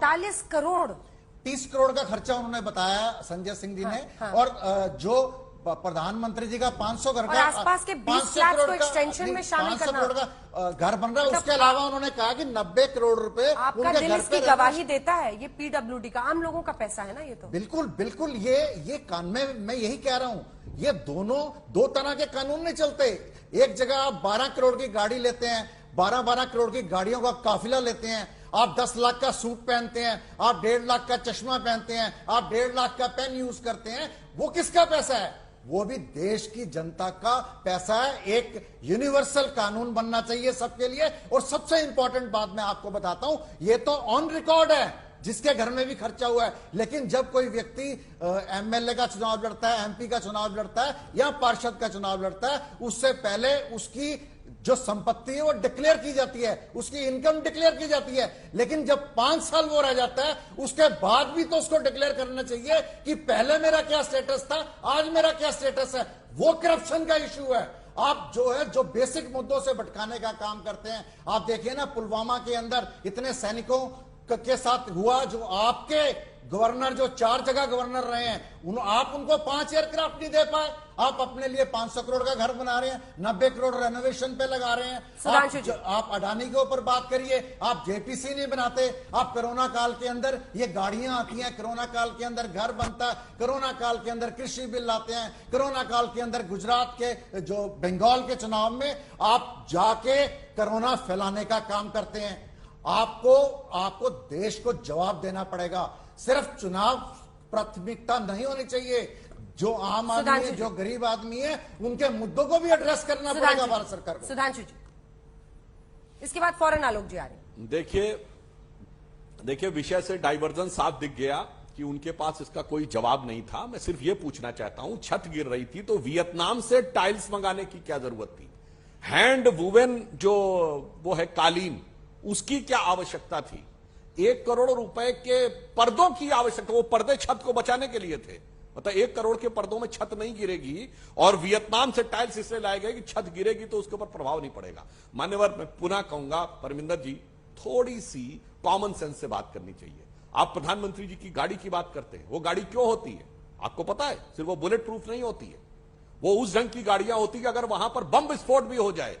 45 करोड़ 30 करोड़ का खर्चा उन्होंने बताया संजय सिंह जी ने। हाँ। और जो प्रधानमंत्री जी का 500 घर और का आसपास के 20 फ्लैट्स को एक्सटेंशन में शामिल करना, 500 करोड़ का घर बन रहा है। उसके अलावा उन्होंने कहा कि 90 करोड़ रुपए आपका उनके दिल घर इसकी पे गवाही देता है। ये पीडब्ल्यूडी का आम लोगों का पैसा है ना ये तो। बिल्कुल बिल्कुल, ये कानून मैं यही कह रहा हूं, ये दो तरह के कानून नहीं चलते। एक जगह आप 12 करोड़ की गाड़ी लेते हैं, 12 करोड़ की गाड़ियों का काफिला लेते हैं, आप 10 लाख का सूट पहनते हैं, आप 1.5 लाख का चश्मा पहनते हैं, आप 1.5 लाख का पेन यूज करते हैं। वो किसका पैसा है? वो भी देश की जनता का पैसा है। एक यूनिवर्सल कानून बनना चाहिए सबके लिए। और सबसे इंपॉर्टेंट बात मैं आपको बताता हूं, ये तो ऑन रिकॉर्ड है जिसके घर में भी खर्चा हुआ है। लेकिन जब कोई व्यक्ति एमएलए का चुनाव लड़ता है, एमपी का चुनाव लड़ता है या पार्षद का चुनाव लड़ता है, उससे पहले उसकी जो संपत्ति है वो डिक्लेयर की जाती है, उसकी इनकम डिक्लेयर की जाती है। लेकिन जब 5 साल वो रह जाता है, उसके बाद भी तो उसको डिक्लेयर करना चाहिए कि पहले मेरा क्या स्टेटस था, आज मेरा क्या स्टेटस है। वो करप्शन का इश्यू है। आप जो बेसिक मुद्दों से भटकाने का काम करते हैं। आप देखिए ना, पुलवामा के अंदर इतने सैनिकों के साथ हुआ, जो आपके गवर्नर जो 4 जगह गवर्नर रहे हैं, आप उनको 5 एयरक्राफ्ट नहीं दे पाए। आप अपने लिए 500 करोड़ का घर बना रहे हैं, 90 करोड़ रेनोवेशन पे लगा रहे हैं। आप अडानी के ऊपर बात करिए, आप जेपीसी नहीं बनाते। आप कोरोना काल के अंदर ये गाड़ियां आती हैं, कोरोना काल के अंदर घर बनता है, कोरोना काल के अंदर कृषि बिल लाते हैं, कोरोना काल के अंदर गुजरात के जो बंगाल के चुनाव में आप जाके कोरोना फैलाने का काम करते हैं। आपको देश को जवाब देना पड़ेगा। सिर्फ चुनाव प्राथमिकता नहीं होनी चाहिए। जो आम आदमी है, जो गरीब आदमी है, उनके मुद्दों को भी एड्रेस करना पड़ेगा भारत सरकार को। सुधांशु जी, इसके बाद फौरन आलोक जी आ रहे हैं। देखिए विषय से डाइवर्जन साफ दिख गया कि उनके पास इसका कोई जवाब नहीं था। मैं सिर्फ ये पूछना चाहता हूं, छत गिर रही थी तो वियतनाम से टाइल्स मंगाने की क्या जरूरत थी? हैंड वुवेन जो वो है कालीन, उसकी क्या आवश्यकता थी? 1 करोड़ रुपए के पर्दों की आवश्यकता, वो पर्दे छत को बचाने के लिए थे। मतलब 1 करोड़ के पर्दों में छत नहीं गिरेगी। और वियतनाम से टाइल्स इसलिए लाए गए कि छत गिरेगी तो उसके ऊपर प्रभाव नहीं पड़ेगा। मान्यवर, मैं पुनः कहूंगा, परमिंदर जी, थोड़ी सी कॉमन सेंस से बात करनी चाहिए। आप प्रधानमंत्री जी की गाड़ी की बात करते हैं, वो गाड़ी क्यों होती है आपको पता है? सिर्फ वो बुलेट प्रूफ नहीं होती है, वो उस ढंग की गाड़ियां होती है कि अगर वहां पर बम विस्फोट भी हो जाए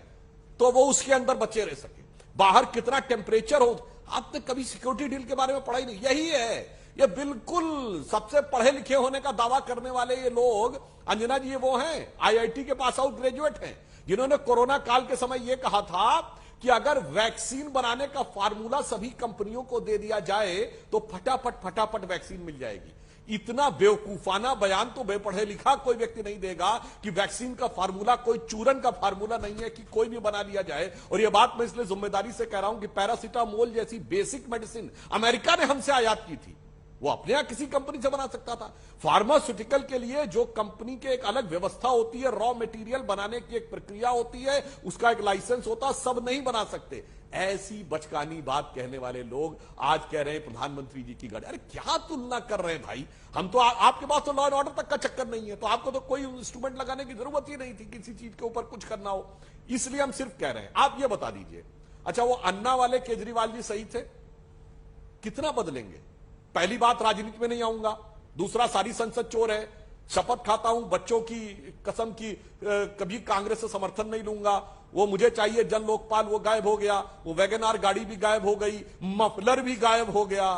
तो वो उसके अंदर बचे रह सके। बाहर कितना टेम्परेचर हो, आपने कभी सिक्योरिटी डील के बारे में पढ़ा ही नहीं। यही है, ये बिल्कुल सबसे पढ़े लिखे होने का दावा करने वाले ये लोग। अंजना जी ये वो हैं, आईआईटी के पास आउट ग्रेजुएट हैं, जिन्होंने कोरोना काल के समय ये कहा था कि अगर वैक्सीन बनाने का फार्मूला सभी कंपनियों को दे दिया जाए तो फटाफट वैक्सीन मिल जाएगी। इतना बेवकूफाना बयान तो बेपढ़े लिखा कोई व्यक्ति नहीं देगा कि वैक्सीन का फार्मूला कोई चूरन का फार्मूला नहीं है कि कोई भी बना लिया जाए। और यह बात मैं इसलिए जिम्मेदारी से कह रहा हूं कि पैरासीटामोल जैसी बेसिक मेडिसिन अमेरिका ने हमसे आयात की थी, वो अपने यहां किसी कंपनी से बना सकता था। फार्मास्यूटिकल के लिए जो कंपनी के एक अलग व्यवस्था होती है, रॉ मटेरियल बनाने की एक प्रक्रिया होती है, उसका एक लाइसेंस होता है, सब नहीं बना सकते। ऐसी बचकानी बात कहने वाले लोग आज कह रहे हैं प्रधानमंत्री जी की गाड़ी। अरे क्या तुलना कर रहे हैं भाई? हम तो आपके पास तो लॉ एंड ऑर्डर तक का चक्कर नहीं है, तो आपको तो कोई इंस्ट्रूमेंट लगाने की जरूरत ही नहीं थी किसी चीज के ऊपर कुछ करना हो। इसलिए हम सिर्फ कह रहे हैं, आप ये बता दीजिए, अच्छा वो अन्ना वाले केजरीवाल जी सही थे? कितना बदलेंगे? पहली बात, राजनीति में नहीं आऊंगा। दूसरा, सारी संसद चोर है। शपथ खाता हूं बच्चों की कसम की, कभी कांग्रेस से समर्थन नहीं लूंगा। वो मुझे चाहिए जन लोकपाल, वो गायब हो गया। वो वैगनार गाड़ी भी गायब हो गई, मफलर भी गायब हो गया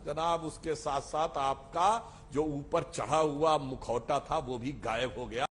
जनाब। उसके साथ साथ आपका जो ऊपर चढ़ा हुआ मुखौटा था वो भी गायब हो गया।